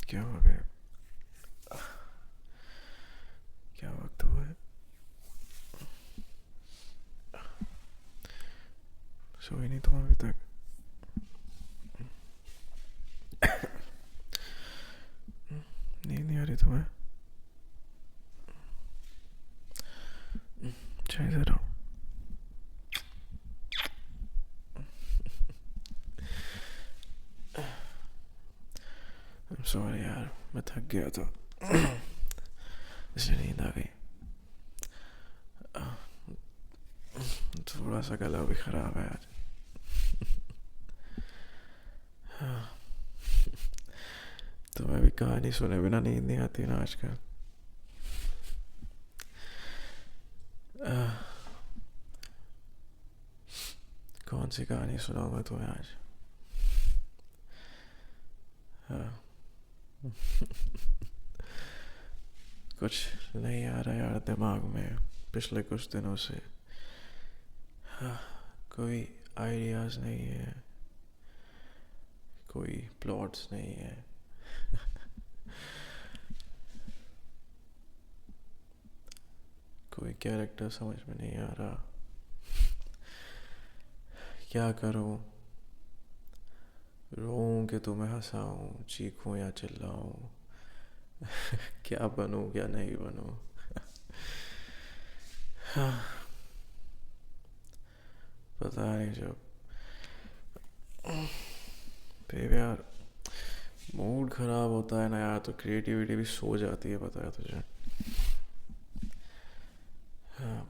क्या हो गया? क्या वक्त हुआ है? सोई नहीं तुम अभी तक? नींद नहीं आ रही तुम्हें? अच्छा इधर आओ। सॉरी यार, मैं थक गया था इसलिए नींद आ गई। थोड़ा सा गला भी खराब है आज। तुम्हें भी कहानी सुने बिना नींद नहीं आती ना आजकल? कौन सी कहानी सुनाऊंगा तुम्हें आज? कुछ नहीं आ रहा यार दिमाग में पिछले कुछ दिनों से। कोई आइडियाज़ नहीं है, कोई प्लॉट्स नहीं है। कोई कैरेक्टर समझ में नहीं आ रहा। क्या करूं? रोऊं कि तुम्हें हंसाऊं, चीखूं या चिल्लाऊं? क्या बनूं क्या नहीं बनूं? पता नहीं। जब बेबी यार मूड खराब होता है ना यार, तो क्रिएटिविटी भी सो जाती है, पता है तुझे? हाँ,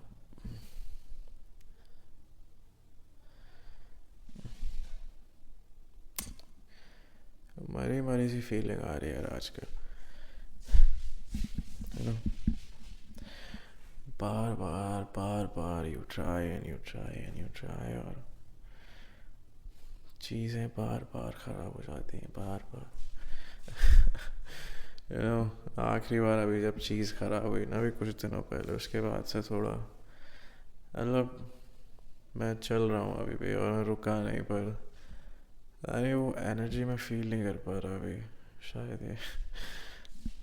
मरी मरी सी फीलिंग आ रही है यार आजकल, है ना? बार बार बार बार you try and you try and you try, और चीज़ें बार बार ख़राब हो जाती हैं, बार बार। यू नो, आखिरी बार अभी जब चीज़ ख़राब हुई ना, अभी कुछ दिनों पहले, उसके बाद से थोड़ा मतलब मैं चल रहा हूँ अभी भी, और मैं रुका नहीं, पर अरे वो एनर्जी मैं फील नहीं कर पा रहा अभी। शायद ये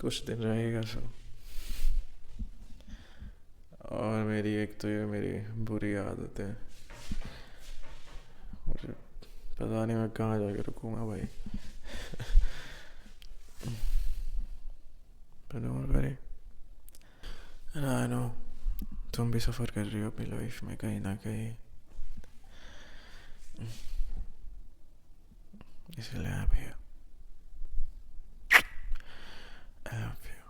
कुछ दिन रहेगा सब। और मेरी एक तो ये मेरी बुरी आदत है, मुझे पता नहीं मैं कहाँ जाके रुकूँगा भाई। डोंट वरी, आई नो तुम भी सफ़र कर रही हो अपनी लाइफ में कहीं ना कहीं, इसलिए I am here, I am here.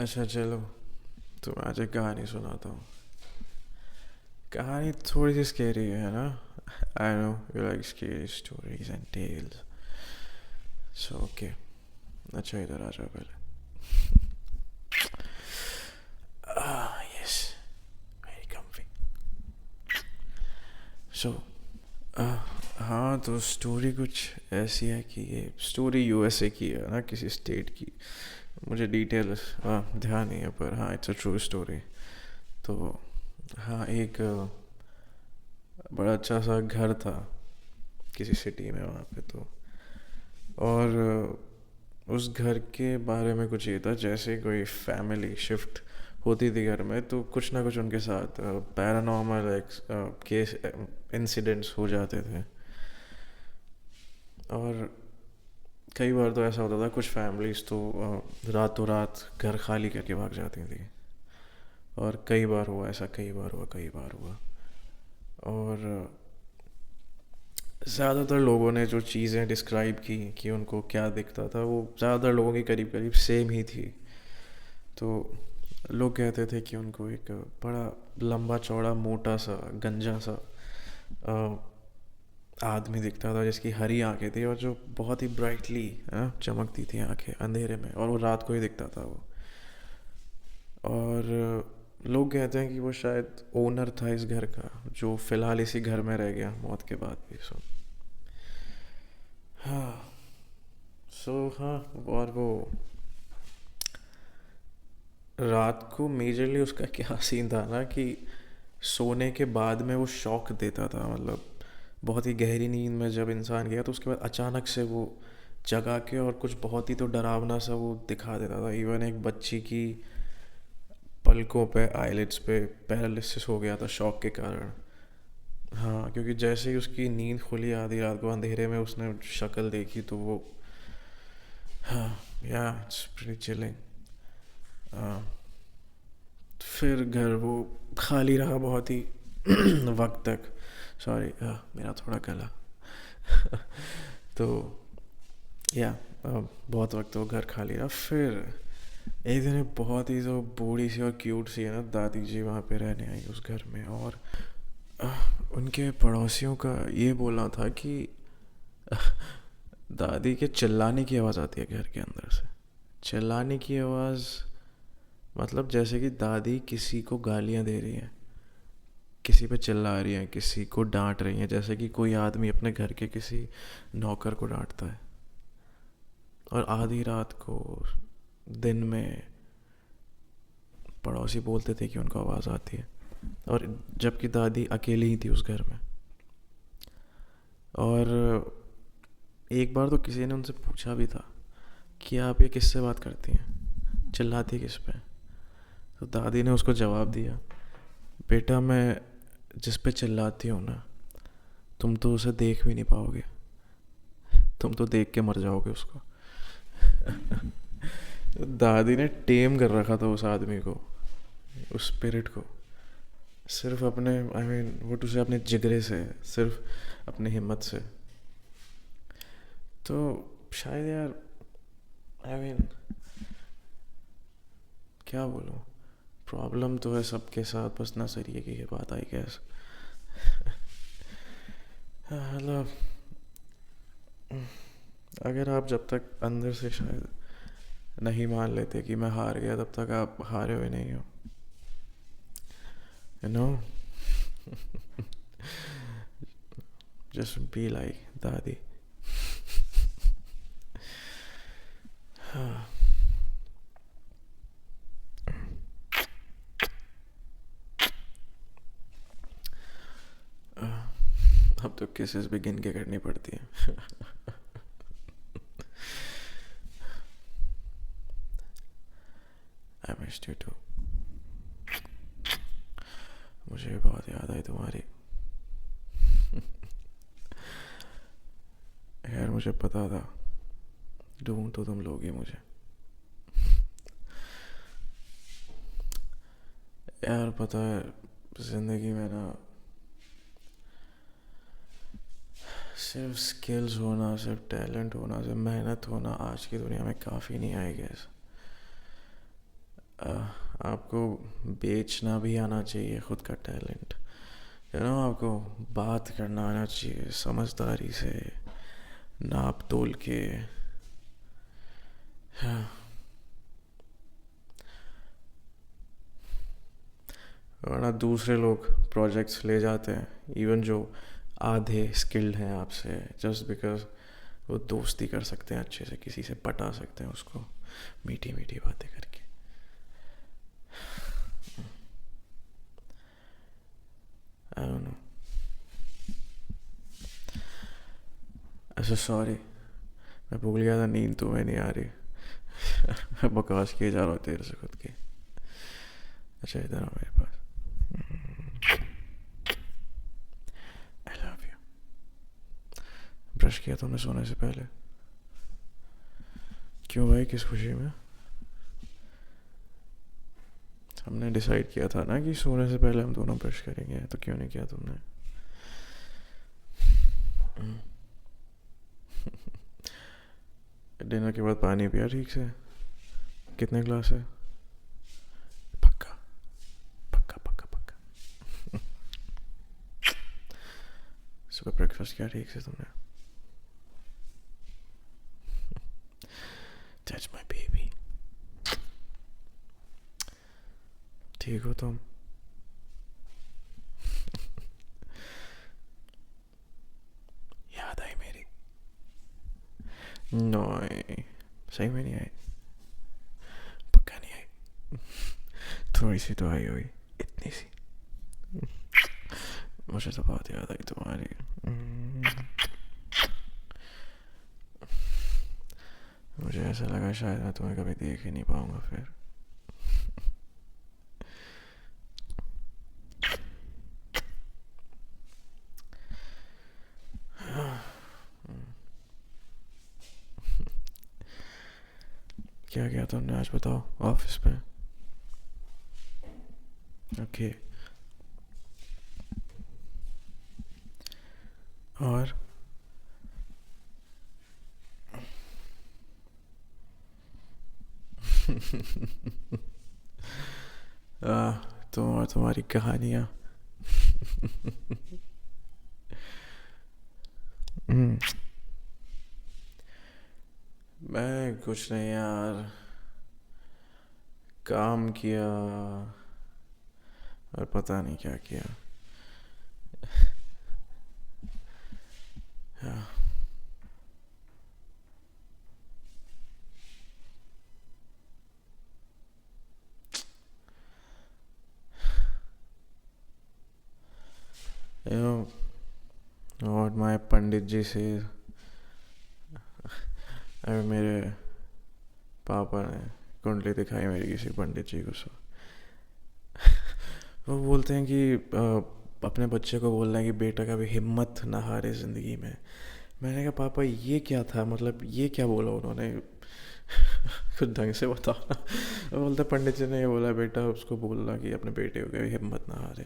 अच्छा चलो, तुम्हें आज एक कहानी सुनाता हूँ। कहानी थोड़ी सी स्केरी है ना? I know you like scary stories and tales, so okay. अच्छा इधर आ जाओ पहले। Yes, very comfy. सो हाँ, तो स्टोरी कुछ ऐसी है कि ये स्टोरी यूएसए की है ना, किसी स्टेट की। मुझे डिटेल्स ध्यान नहीं है, पर हाँ इट्स अ ट्रू स्टोरी। तो हाँ, एक बड़ा अच्छा सा घर था किसी सिटी में वहाँ पे। तो और उस घर के बारे में कुछ ये था, जैसे कोई फैमिली शिफ्ट होती थी घर में, तो कुछ ना कुछ उनके साथ पैरानॉर्मल केस इंसिडेंट्स हो जाते थे। और कई बार तो ऐसा होता था, कुछ फैमिलीज तो रातों रात घर खाली करके भाग जाती थी। और कई बार हुआ ऐसा, कई बार हुआ, कई बार हुआ। और ज़्यादातर लोगों ने जो चीज़ें डिस्क्राइब की कि उनको क्या दिखता था, वो ज़्यादातर लोगों की करीब करीब सेम ही थी। तो लोग कहते थे कि उनको एक बड़ा लंबा चौड़ा मोटा सा गंजा सा अ, आदमी दिखता था, जिसकी हरी आंखें थी और जो बहुत ही ब्राइटली चमकती थी आंखें अंधेरे में, और वो रात को ही दिखता था वो। और लोग कहते हैं कि वो शायद ओनर था इस घर का, जो फ़िलहाल इसी घर में रह गया मौत के बाद भी। सो हाँ, हाँ। और वो रात को मेजरली उसका क्या सीन था ना, कि सोने के बाद में वो शॉक देता था, मतलब बहुत ही गहरी नींद में जब इंसान गया तो उसके बाद अचानक से वो जगा के और कुछ बहुत ही तो डरावना सा वो दिखा देता था। इवन एक बच्ची की पलकों पे आईलिड्स पे पैरालिसिस हो गया था शॉक के कारण। हाँ, क्योंकि जैसे ही उसकी नींद खुली आधी रात को अंधेरे में उसने शक्ल देखी तो वो, हाँ, या इट्स प्रीटी चिलिंग। फिर घर वो खाली रहा बहुत ही वक्त तक। सॉरी, मेरा थोड़ा गला तो या बहुत वक्त वो घर खाली रहा। फिर एक दिन एक बहुत ही जो बूढ़ी सी और क्यूट सी है ना दादी जी वहाँ पे रहने आई उस घर में। और उनके पड़ोसियों का ये बोलना था कि दादी के चिल्लाने की आवाज़ आती है घर के अंदर से। चिल्लाने की आवाज़ मतलब जैसे कि दादी किसी को गालियाँ दे रही हैं, किसी पे चिल्ला रही हैं, किसी को डांट रही हैं, जैसे कि कोई आदमी अपने घर के किसी नौकर को डांटता है। और आधी रात को दिन में पड़ोसी बोलते थे कि उनको आवाज़ आती है, और जबकि दादी अकेली ही थी उस घर में। और एक बार तो किसी ने उनसे पूछा भी था कि आप ये किससे बात करती हैं, चिल्लाती किस पे। तो दादी ने उसको जवाब दिया, बेटा मैं जिस पे चिल्लाती हूँ ना, तुम तो उसे देख भी नहीं पाओगे, तुम तो देख के मर जाओगे उसको। तो दादी ने टेम कर रखा था उस आदमी को, उस स्पिरिट को, सिर्फ अपने आई मीन वो टू से अपने जिगरे से, सिर्फ अपनी हिम्मत से। तो शायद यार आई मीन क्या बोलूँ, प्रॉब्लम तो है सबके साथ, बस नजरिए की ये बात आई गैस। मतलब अगर आप जब तक अंदर से शायद नहीं मान लेते कि मैं हार गया, तब तक आप हारे हुए नहीं हो, you know. Just be like दादी। अब तो किसेस भी गिन के करनी पड़ती है। I missed you too. मुझे भी बहुत याद आई तुम्हारी। यार मुझे पता था ढूंढ तो तुम लोगे मुझे। यार पता है ज़िंदगी में ना सिर्फ स्किल्स होना, सिर्फ टैलेंट होना, सिर्फ मेहनत होना आज की दुनिया में काफ़ी नहीं है गैस। आपको बेचना भी आना चाहिए खुद का टैलेंट, यू नो। आपको बात करना आना चाहिए समझदारी से, नाप तोल के। हाँ, वरना दूसरे लोग प्रोजेक्ट्स ले जाते हैं, इवन जो आधे स्किल्ड हैं आपसे, जस्ट बिकॉज वो दोस्ती कर सकते हैं अच्छे से, किसी से पटा सकते हैं उसको मीठी मीठी बातें करके। I don't know. अच्छा सॉरी, मैं भूल गया था नींद तुम्हें नहीं आ रही। बकवास किए जा रहा हूँ तेरे से खुद की। अच्छा इधर आओ मेरे पास। I love you. ब्रश किया तुमने सोने से पहले? क्यों भाई, किस खुशी में? हमने डिसाइड किया था ना कि सोने से पहले हम दोनों ब्रश करेंगे, तो क्यों नहीं किया तुमने? डिनर के बाद पानी पिया ठीक से? कितने ग्लास है? पक्का पक्का पक्का पक्का। सुबह ब्रेकफास्ट किया ठीक से तुमने? That's my baby. ठीक हो तुम? याद आई मेरी? नहीं, सही में नहीं आई? पक्का नहीं आई? थोड़ी सी तो आई हुई, इतनी सी। मुझे तो बहुत याद आई तुम्हारी। मुझे ऐसा लगा शायद मैं तुम्हें कभी देख ही नहीं पाऊंगा फिर। क्या किया तुमने आज बताओ ऑफिस में? ओके। और तुम और तुम्हारी कहानियाँ। मैं कुछ नहीं यार, काम किया और पता नहीं क्या किया। हाँ। You know what my पंडित जी से, अरे मेरे पापा ने कुंडली दिखाई मेरी किसी पंडित जी को। वो बोलते हैं कि अपने बच्चे को बोलना है कि बेटा कभी हिम्मत ना हारे ज़िंदगी में। मैंने कहा पापा ये क्या था, मतलब ये क्या बोला उन्होंने? कुछ ढंग से बताओ ना। वो बोलते पंडित जी ने ये बोला बेटा उसको बोलना कि अपने बेटे को कभी हिम्मत ना हारे।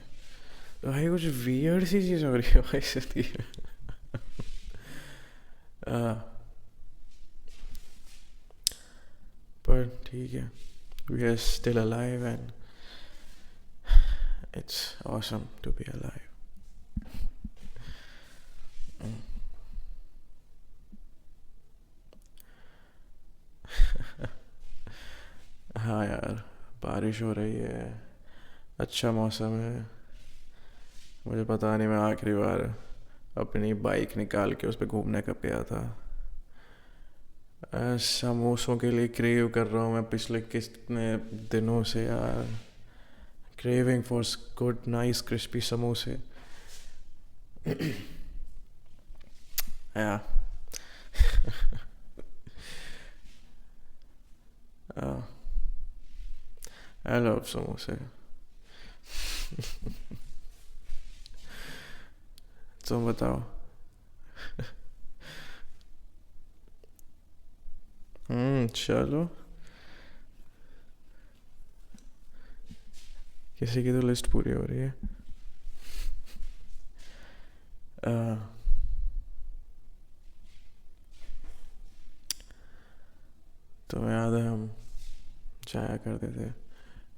तो भाई कुछ वियर्ड सी चीज़ हो रही है भाई ज़िंदगी में। पर ठीक है, we are still alive and it's awesome to be alive. हाँ यार, बारिश हो रही है, अच्छा मौसम है। मुझे पता नहीं मैं आखिरी बार अपनी बाइक निकाल के उस पर घूमने कब गया था। समोसों के लिए क्रेव कर रहा हूँ मैं पिछले कितने दिनों से यार। Craving for good nice crispy समोसे। या आई लव समोसे। तुम बताओ। चलो, किसी की तो लिस्ट पूरी हो रही है। तो याद है हम जाया करते थे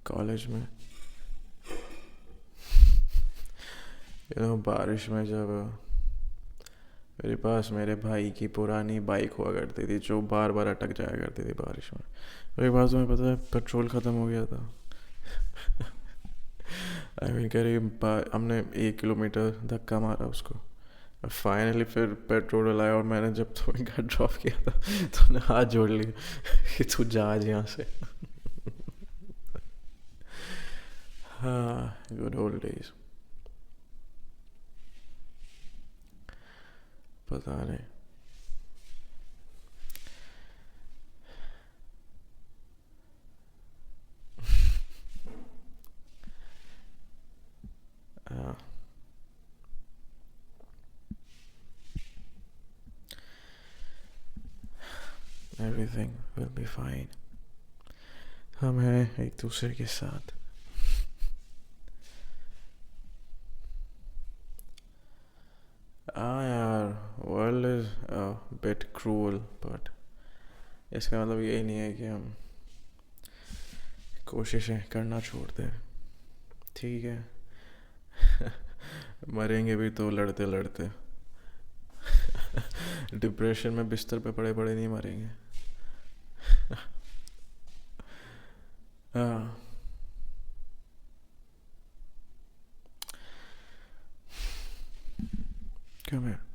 कॉलेज में, बारिश में, जब मेरे पास मेरे भाई की पुरानी बाइक हुआ करती थी जो बार बार अटक जाया करती थी बारिश में। तो एक बार तुम्हें पता है पेट्रोल ख़त्म हो गया था। आई मीन करीब हमने 1 किलोमीटर धक्का मारा उसको। फाइनली फिर पेट्रोल लाया और मैंने जब तुम्हें घर ड्रॉप किया था तुमने हाथ जोड़ लिया कि तू जा आज यहाँ से। हाँ, गुड ओल्ड डेज। पता नहीं। Everything will be fine. हम हैं एक दूसरे के साथ। हाँ यार, world is a bit cruel, but इसका मतलब यही नहीं है कि हम कोशिशें करना छोड़ दें। ठीक है। मरेंगे भी तो लड़ते लड़ते। डिप्रेशन में बिस्तर पे पड़े पड़े नहीं मरेंगे। हाँ। Come here.